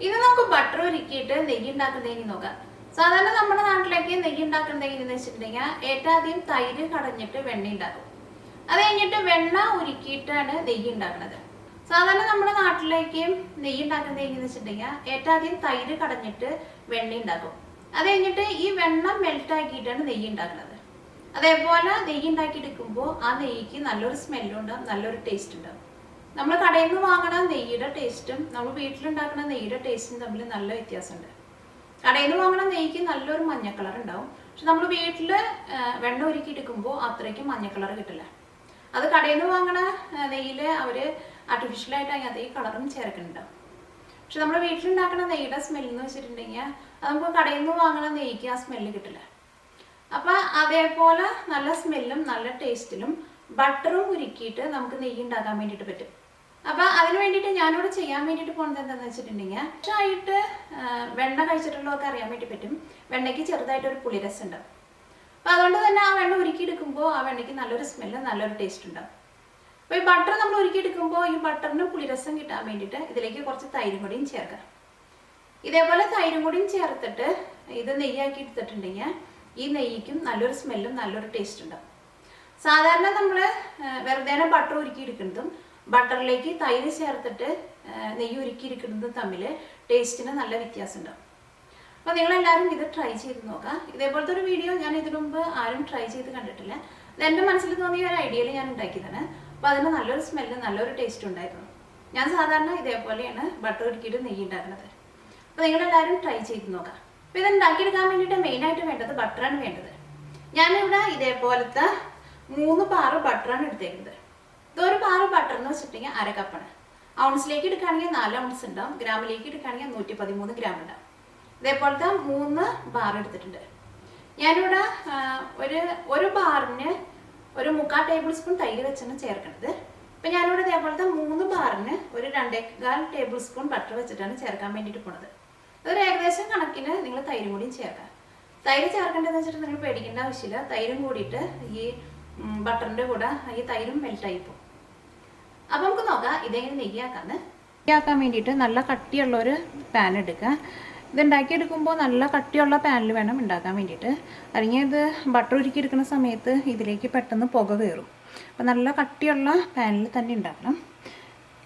ഇത് നമുക്ക് ബട്ടർ ഉരുക്കിയിട്ട് നെയ്യ് ഉണ്ടാക്കുന്നതിന് നോക്കാം. സാധാരണ നമ്മുടെ നാട്ടിലേക്ക് നെയ്യ് ഉണ്ടാക്കുന്നതെന്ന് വെച്ചിട്ടുണ്ടെങ്കിൽ ഏറ്റവും ആദ്യം തൈര് കടഞ്ഞിട്ട് വെണ്ണ ഉണ്ടാക്കും. അത് കഴിഞ്ഞിട്ട് വെണ്ണ ഉരുക്കിയിട്ടാണ് നെയ്യ് ഉണ്ടാക്കുന്നത്. സാധാരണ നമ്മുടെ നാട്ടിലേക്ക് നെയ്യ് ഉണ്ടാക്കുന്നതെന്ന് വെച്ചിട്ടുണ്ടെങ്കിൽ ഏറ്റവും ആദ്യം തൈര് കടഞ്ഞിട്ട് വെണ്ണ ഉണ്ടാക്കും. അത് കഴിഞ്ഞിട്ട് ഈ വെണ്ണ മെൽറ്റ് ആക്കിയിട്ടാണ് നെയ്യ് ഉണ്ടാക്കുന്നത്. അതേപോലെ നെയ്യ് ഉണ്ടാക്കിയെടുക്കുമ്പോൾ ആ നെയ്യ്ക്ക് നല്ലൊരു സ്മെല്ലും ഉണ്ടാവും, നല്ലൊരു ടേസ്റ്റ് ഉണ്ടാവും. നമ്മൾ കടയിൽ നിന്ന് വാങ്ങണ നെയ്യുടെ ടേസ്റ്റും നമ്മൾ വീട്ടിലുണ്ടാക്കുന്ന നെയ്യുടെ ടേസ്റ്റും തമ്മിൽ നല്ല വ്യത്യാസമുണ്ട്. കടയിൽ നിന്ന് വാങ്ങണ നെയ്യ്ക്ക് നല്ലൊരു മഞ്ഞ കളർ ഉണ്ടാവും. പക്ഷെ നമ്മൾ വീട്ടിൽ വെണ്ണ ഉരുക്കി എടുക്കുമ്പോൾ അത്രയ്ക്കും മഞ്ഞ കളർ കിട്ടില്ല. അത് കടയിൽ നിന്ന് വാങ്ങണ നെയ്യിൽ അവർ ആർട്ടിഫിഷ്യലായിട്ട് അതിനകത്ത് ഈ കളറും ചേർക്കുന്നുണ്ടാവും. പക്ഷെ നമ്മൾ വീട്ടിലുണ്ടാക്കുന്ന നെയ്യുടെ സ്മെല്ലെന്ന് വെച്ചിട്ടുണ്ടെങ്കിൽ അത് നമുക്ക് കടയിൽ നിന്ന് വാങ്ങണ നെയ്യ്ക്ക് ആ സ്മെല്ല് കിട്ടില്ല. അപ്പം അതേപോലെ നല്ല സ്മെല്ലും നല്ല ടേസ്റ്റിലും ബട്ടറും ഉരുക്കിയിട്ട് നമുക്ക് നെയ്യ് ഉണ്ടാക്കാൻ വേണ്ടിയിട്ട് പറ്റും. അപ്പം അതിന് വേണ്ടിയിട്ട് ഞാനിവിടെ ചെയ്യാൻ വേണ്ടിയിട്ട് പോകുന്നത് എന്താണെന്ന് വെച്ചിട്ടുണ്ടെങ്കിൽ ആയിട്ട് വെണ്ണ കഴിച്ചിട്ടുള്ളവർക്ക് അറിയാൻ വേണ്ടി പറ്റും, വെണ്ണയ്ക്ക് ചെറുതായിട്ടൊരു പുളിരസം ഉണ്ടാവും. അപ്പം അതുകൊണ്ട് തന്നെ ആ വെണ്ണ ഉരുക്കിയെടുക്കുമ്പോൾ ആ വെണ്ണയ്ക്ക് നല്ലൊരു സ്മെല്ല് നല്ലൊരു ടേസ്റ്റ് ഉണ്ടാവും. അപ്പോൾ ഈ ബട്ടർ നമ്മൾ ഉരുക്കിയെടുക്കുമ്പോൾ ഈ ബട്ടറിന് പുളിരസം കിട്ടാൻ വേണ്ടിയിട്ട് ഇതിലേക്ക് കുറച്ച് തൈരും കൂടിയും ചേർക്കാം. ഇതേപോലെ തൈരും കൂടിയും ചേർത്തിട്ട് ഇത് നെയ്യാക്കി എടുത്തിട്ടുണ്ടെങ്കിൽ ഈ നെയ്യ്ക്കും നല്ലൊരു സ്മെല്ലും നല്ലൊരു ടേസ്റ്റ് ഉണ്ടാവും. സാധാരണ നമ്മൾ വെറുതെ ബട്ടർ ഉരുക്കിയെടുക്കുന്നതും ബട്ടറിലേക്ക് തൈര് ചേർത്തിട്ട് നെയ്യ് ഉരുക്കിയെടുക്കുന്നതും തമ്മിൽ ടേസ്റ്റിന് നല്ല വ്യത്യാസം ഉണ്ടാവും. അപ്പോൾ നിങ്ങളെല്ലാവരും ഇത് ട്രൈ ചെയ്ത് നോക്കാം. ഇതേപോലത്തെ ഒരു വീഡിയോ ഞാൻ ഇതിനു മുമ്പ് ആരും ട്രൈ ചെയ്ത് കണ്ടിട്ടില്ല. ഇത് എൻ്റെ മനസ്സിൽ തോന്നിയ ഒരു ഐഡിയയിൽ ഞാൻ ഉണ്ടാക്കിയതാണ്. അപ്പോൾ അതിന് നല്ലൊരു സ്മെല്ല് നല്ലൊരു ടേസ്റ്റ് ഉണ്ടായിരുന്നു. ഞാൻ സാധാരണ ഇതേപോലെയാണ് ബട്ടർ ഉരുക്കിയിട്ട് നെയ്യ് ഉണ്ടാക്കുന്നത്. അപ്പോൾ നിങ്ങളെല്ലാവരും ട്രൈ ചെയ്ത് നോക്കാം. അപ്പോൾ ഇത് ഉണ്ടാക്കിയെടുക്കാൻ വേണ്ടിയിട്ട് മെയിനായിട്ട് വേണ്ടത് ബട്ടറാണ് വേണ്ടത്. ഞാനിവിടെ ഇതേപോലത്തെ 3 പാറ് ബട്ടറാണ് എടുത്തേക്കുന്നത്. ഇതൊരു പാറ് ബട്ടർ എന്ന് വെച്ചിട്ടുണ്ടെങ്കിൽ 1/2 കപ്പാണ്. ഔൺസിലേക്ക് എടുക്കുകയാണെങ്കിൽ 4 ഔൺസ് ഉണ്ടാവും, ഗ്രാമിലേക്ക് എടുക്കുകയാണെങ്കിൽ 113 ഗ്രാം ഉണ്ടാവും. ഇതേപോലത്തെ 3 ബാർ എടുത്തിട്ടുണ്ട്. ഞാനിവിടെ ഒരു ബാറിന് ഒരു 3/4 ടേബിൾ സ്പൂൺ തൈര് വെച്ചാണ് ചേർക്കുന്നത്. അപ്പം ഞാനിവിടെ ഇതേപോലത്തെ 3 ബാറിന് ഒരു 2.25 ടേബിൾ സ്പൂൺ ബട്ടർ വെച്ചിട്ടാണ് ചേർക്കാൻ വേണ്ടിയിട്ട് പോണത്. അതൊരു ഏകദേശം കണക്കിന് നിങ്ങൾ തൈരും കൂടിയും ചേർക്കാം. തൈര് ചേർക്കേണ്ടതെന്ന് വെച്ചിട്ട് നിങ്ങൾ പേടിക്കേണ്ട ആവശ്യമില്ല. തൈരും കൂടിയിട്ട് ഈ ബട്ടറിൻ്റെ കൂടെ ഈ തൈരും മെൽറ്റായി പോകും. അപ്പം നമുക്ക് നോക്കാം ഇതെങ്ങനെ നെയ്യാക്കാന്ന്. നെയ്യാക്കാൻ വേണ്ടിയിട്ട് നല്ല കട്ടിയുള്ളൊരു പാൻ എടുക്കുക. ഇത് ഉണ്ടാക്കിയെടുക്കുമ്പോൾ നല്ല കട്ടിയുള്ള പാനിൽ വേണം ഉണ്ടാക്കാൻ വേണ്ടിയിട്ട്. അല്ലെങ്കിൽ ഇത് ബട്ടർ ഉരുക്കിയെടുക്കുന്ന സമയത്ത് ഇതിലേക്ക് പെട്ടെന്ന് പുക കയറും. അപ്പോൾ നല്ല കട്ടിയുള്ള പാനിൽ തന്നെ ഉണ്ടാക്കണം.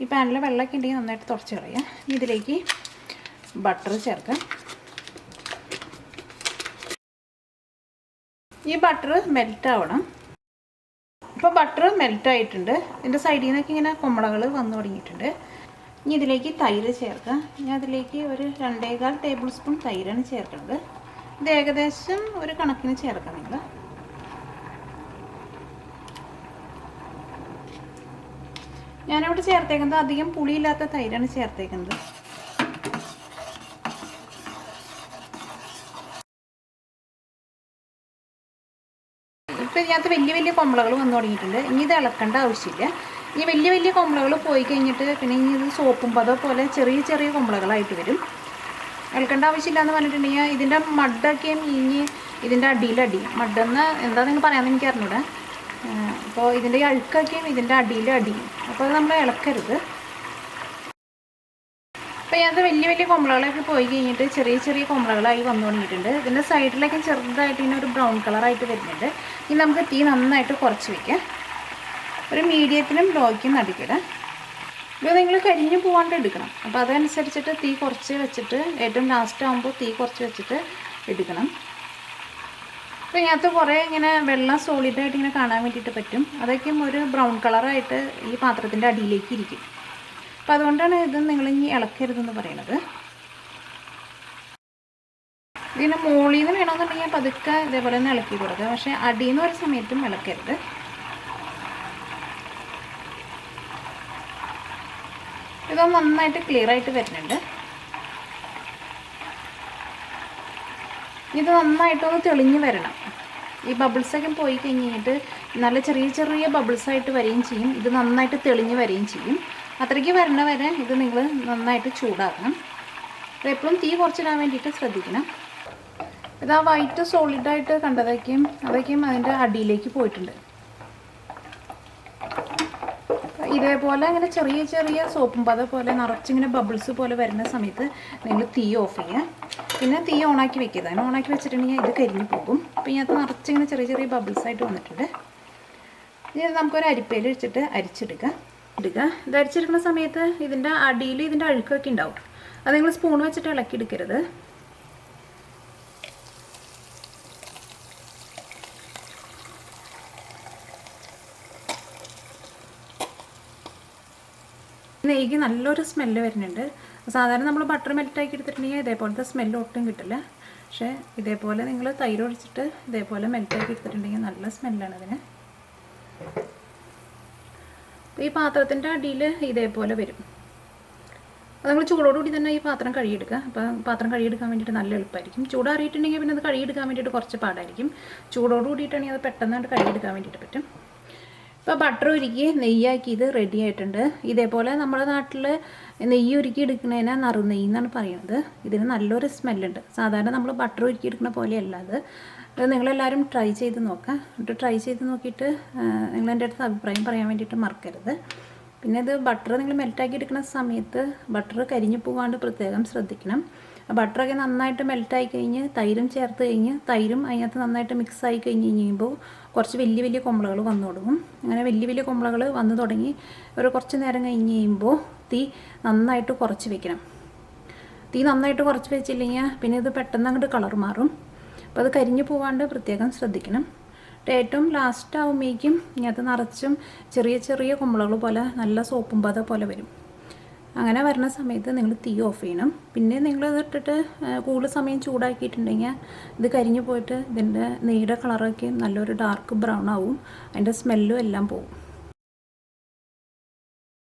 ഈ പാനിൽ വെള്ളമൊക്കെ ഉണ്ടെങ്കിൽ നന്നായിട്ട് തുടച്ച് കളയാം. ഇതിലേക്ക് ബട്ടർ ചേർക്കാം. ഈ ബട്ടർ മെൽറ്റ് ആവണം. ഇപ്പോൾ ബട്ടർ മെൽറ്റ് ആയിട്ടുണ്ട്. ഇതിൻ്റെ സൈഡിൽ നിന്നൊക്കെ ഇങ്ങനെ കുമ്പളകൾ വന്നു തുടങ്ങിയിട്ടുണ്ട്. ഇനി ഇതിലേക്ക് തൈര് ചേർക്കാം. ഞാൻ അതിലേക്ക് ഒരു 2.25 ടേബിൾ സ്പൂൺ തൈരാണ് ചേർക്കുന്നത്. ഇത് ഏകദേശം ഒരു കണക്കിന് ചേർക്കാം നിങ്ങൾ. ഞാനിവിടെ ചേർത്തേക്കുന്നത് അധികം പുളിയില്ലാത്ത തൈരാണ് ചേർത്തേക്കുന്നത്. ഇപ്പോൾ ഇതിനകത്ത് വലിയ കുമ്പളകൾ വന്നു തുടങ്ങിയിട്ടുണ്ട്. ഇനി ഇത് ഇളക്കേണ്ട ആവശ്യമില്ല. ഇനി വലിയ കുമ്പളകൾ പോയി കഴിഞ്ഞിട്ട് പിന്നെ ഇനി ഇത് സോപ്പും പതോ പോലെ ചെറിയ കുമ്പളകളായിട്ട് വരും. ഇളക്കേണ്ട ആവശ്യമില്ല എന്ന് പറഞ്ഞിട്ടുണ്ടെങ്കിൽ ഇതിൻ്റെ മഡൊക്കെയും ഇനി ഇതിൻ്റെ അടിയിലടിയും. മഡെന്ന് എന്താ നിങ്ങൾ പറയാമെന്ന് എനിക്ക് അറിഞ്ഞൂടെ. അപ്പോൾ ഇതിൻ്റെ അഴുക്കൊക്കെയും ഇതിൻ്റെ അടിയിലടിയും. അപ്പോൾ അത് നമ്മൾ ഇളക്കരുത്. അപ്പോൾ ഇതിനകത്ത് വലിയ കുമ്പളകളൊക്കെ പോയി കഴിഞ്ഞിട്ട് ചെറിയ കുമ്പളകളായി വന്നു തുടങ്ങിയിട്ടുണ്ട്. ഇതിൻ്റെ സൈഡിലൊക്കെ ചെറുതായിട്ട് ഇങ്ങനെ ഒരു ബ്രൗൺ കളറായിട്ട് വരുന്നുണ്ട്. ഇനി നമുക്ക് തീ നന്നായിട്ട് കുറച്ച് വയ്ക്കാം. ഒരു മീഡിയത്തിനും ലോയ്ക്കും നടുക്കിടാം. ഇത് നിങ്ങൾ കരിഞ്ഞു പോകാണ്ട് എടുക്കണം. അപ്പോൾ അതനുസരിച്ചിട്ട് തീ കുറച്ച് വെച്ചിട്ട് ഏറ്റവും ലാസ്റ്റ് ആകുമ്പോൾ തീ കുറച്ച് വെച്ചിട്ട് എടുക്കണം. അപ്പോൾ ഇതിനകത്ത് കുറേ ഇങ്ങനെ വെള്ളം സോളിഡായിട്ട് ഇങ്ങനെ കാണാൻ വേണ്ടിയിട്ട് പറ്റും. അതൊക്കെയും ഒരു ബ്രൗൺ കളറായിട്ട് ഈ പാത്രത്തിൻ്റെ അടിയിലേക്ക് ഇരിക്കും. അപ്പോൾ അതുകൊണ്ടാണ് ഇത് നിങ്ങളിനി ഇളക്കരുതെന്ന് പറയണത്. ഇതിന് മുകളിൽ നിന്ന് വേണമെന്നുണ്ടെങ്കിൽ പതുക്കെ ഇതേപോലെ ഒന്ന് ഇളക്കി കൊടുക്കുക. പക്ഷേ അടിയിൽ നിന്ന് ഒരു സമയത്തും ഇളക്കരുത്. ഇത് നന്നായിട്ട് ക്ലിയറായിട്ട് വരുന്നുണ്ട്. ഇത് നന്നായിട്ടൊന്ന് തെളിഞ്ഞ് വരണം. ഈ ബബിൾസൊക്കെ പോയി കഴിഞ്ഞിട്ട് നല്ല ചെറിയ ബബിൾസായിട്ട് വരികയും ചെയ്യും. ഇത് നന്നായിട്ട് തെളിഞ്ഞ് വരികയും ചെയ്യും. അത്രയ്ക്ക് വരണ വരെ ഇത് നിങ്ങൾ നന്നായിട്ട് ചൂടാക്കണം. അപ്പോൾ എപ്പോഴും തീ കുറച്ചിടാൻ വേണ്ടിയിട്ട് ശ്രദ്ധിക്കണം. ഇത് ആ വൈറ്റ് സോളിഡായിട്ട് കണ്ടതൊക്കെയും അതിൻ്റെ അടിയിലേക്ക് പോയിട്ടുണ്ട്. ഇതേപോലെ ഇങ്ങനെ ചെറിയ ചെറിയ സോപ്പും പത പോലെ നിറച്ചിങ്ങനെ ബബിൾസ് പോലെ വരുന്ന സമയത്ത് നിങ്ങൾ തീ ഓഫ് ചെയ്യുക. പിന്നെ തീ ഓണാക്കി വെക്കുക. അതിന് ഓണാക്കി വെച്ചിട്ടുണ്ടെങ്കിൽ ഇത് കരിഞ്ഞു പോകും. അപ്പോൾ ഇതിനകത്ത് നിറച്ചിങ്ങനെ ചെറിയ ചെറിയ ബബിൾസ് ആയിട്ട് വന്നിട്ടുണ്ട്. ഇനി നമുക്കൊരു അരിപ്പയിൽ വെച്ചിട്ട് അരിച്ചെടുക്കുക. ഇത് അരിച്ചെടുക്കുന്ന സമയത്ത് ഇതിൻ്റെ അടിയിൽ ഇതിൻ്റെ അഴുക്കൊക്കെ ഉണ്ടാവും. അത് നിങ്ങൾ സ്പൂൺ വെച്ചിട്ട് ഇളക്കി എടുക്കരുത്. നെയ്ക്ക് നല്ലൊരു സ്മെല്ല് വരുന്നുണ്ട്. സാധാരണ നമ്മൾ ബട്ടർ മെൽറ്റാക്കി എടുത്തിട്ടുണ്ടെങ്കിൽ ഇതേപോലത്തെ സ്മെല്ല് ഒട്ടും കിട്ടില്ല. പക്ഷേ ഇതേപോലെ നിങ്ങൾ തൈര് ഒഴിച്ചിട്ട് ഇതേപോലെ മെൽറ്റാക്കി എടുത്തിട്ടുണ്ടെങ്കിൽ നല്ല സ്മെല്ലാണ് അതിന്. ഈ പാത്രത്തിൻ്റെ അടിയിൽ ഇതേപോലെ വരും. അത് നമ്മൾ ചൂടോടുകൂടി തന്നെ ഈ പാത്രം കഴുകിയെടുക്കുക. അപ്പോൾ പാത്രം കഴുകിയെടുക്കാൻ വേണ്ടിയിട്ട് നല്ല എളുപ്പമായിരിക്കും. ചൂടാറിയിട്ടുണ്ടെങ്കിൽ പിന്നെ അത് കഴുകിയെടുക്കാൻ വേണ്ടിയിട്ട് കുറച്ച് പാടായിരിക്കും. ചൂടോട് കൂടിയിട്ടാണെങ്കിൽ അത് പെട്ടെന്നായിട്ട് കഴുകിയെടുക്കാൻ വേണ്ടിയിട്ട് പറ്റും. ഇപ്പോൾ ബട്ടർ ഉരുക്കി നെയ്യാക്കി ഇത് റെഡി ആയിട്ടുണ്ട്. ഇതേപോലെ നമ്മുടെ നാട്ടിൽ നെയ്യ് ഉരുക്കി എടുക്കുന്നതിന് നറുനെയ്യ് എന്നാണ് പറയുന്നത്. ഇതിന് നല്ലൊരു സ്മെല്ലുണ്ട്. സാധാരണ നമ്മൾ ബട്ടർ ഉരുക്കി എടുക്കുന്ന പോലെയല്ല അത്. നിങ്ങളെല്ലാവരും ട്രൈ ചെയ്ത് നോക്കാം. എന്നിട്ട് ട്രൈ ചെയ്ത് നോക്കിയിട്ട് നിങ്ങൾ എൻ്റെ അടുത്ത് അഭിപ്രായം പറയാൻ വേണ്ടിയിട്ട് മറക്കരുത്. പിന്നെ ഇത് ബട്ടർ നിങ്ങൾ മെൽറ്റാക്കി എടുക്കുന്ന സമയത്ത് ബട്ടർ കരിഞ്ഞു പോകാണ്ട് പ്രത്യേകം ശ്രദ്ധിക്കണം. ബട്ടറൊക്കെ നന്നായിട്ട് മെൽറ്റായി കഴിഞ്ഞ് തൈരും ചേർത്ത് കഴിഞ്ഞ് തൈരും അതിനകത്ത് നന്നായിട്ട് മിക്സായി കഴിയുമ്പോൾ കുറച്ച് വലിയ വലിയ കുമ്പളകൾ വന്നു തുടങ്ങും. അങ്ങനെ വലിയ വലിയ കുമ്പളകൾ വന്നു തുടങ്ങി ഒരു കുറച്ച് നേരം കഴിഞ്ഞ് കഴിയുമ്പോൾ തീ നന്നായിട്ട് കുറച്ച് വെക്കണം. തീ നന്നായിട്ട് കുറച്ച് വെച്ചില്ലെങ്കിൽ പിന്നെ ഇത് പെട്ടെന്ന് അങ്ങോട്ട് കളർ മാറും. അപ്പോൾ അത് കരിഞ്ഞു പോകാണ്ട് പ്രത്യേകം ശ്രദ്ധിക്കണം. ഏറ്റവും ലാസ്റ്റ് ആകുമ്പോഴേക്കും ഇതിനകത്ത് നിറച്ചും ചെറിയ ചെറിയ കുമ്പളകൾ പോലെ നല്ല സോപ്പും പത പോലെ വരും. അങ്ങനെ വരുന്ന സമയത്ത് നിങ്ങൾ തീ ഓഫ് ചെയ്യണം. പിന്നെ നിങ്ങൾ ഇതിട്ടിട്ട് കൂടുതൽ സമയം ചൂടാക്കിയിട്ടുണ്ടെങ്കിൽ ഇത് കരിഞ്ഞു പോയിട്ട് ഇതിൻ്റെ നെയ്യുടെ കളറൊക്കെ നല്ലൊരു ഡാർക്ക് ബ്രൗൺ ആവും. അതിൻ്റെ സ്മെല്ലും എല്ലാം പോകും.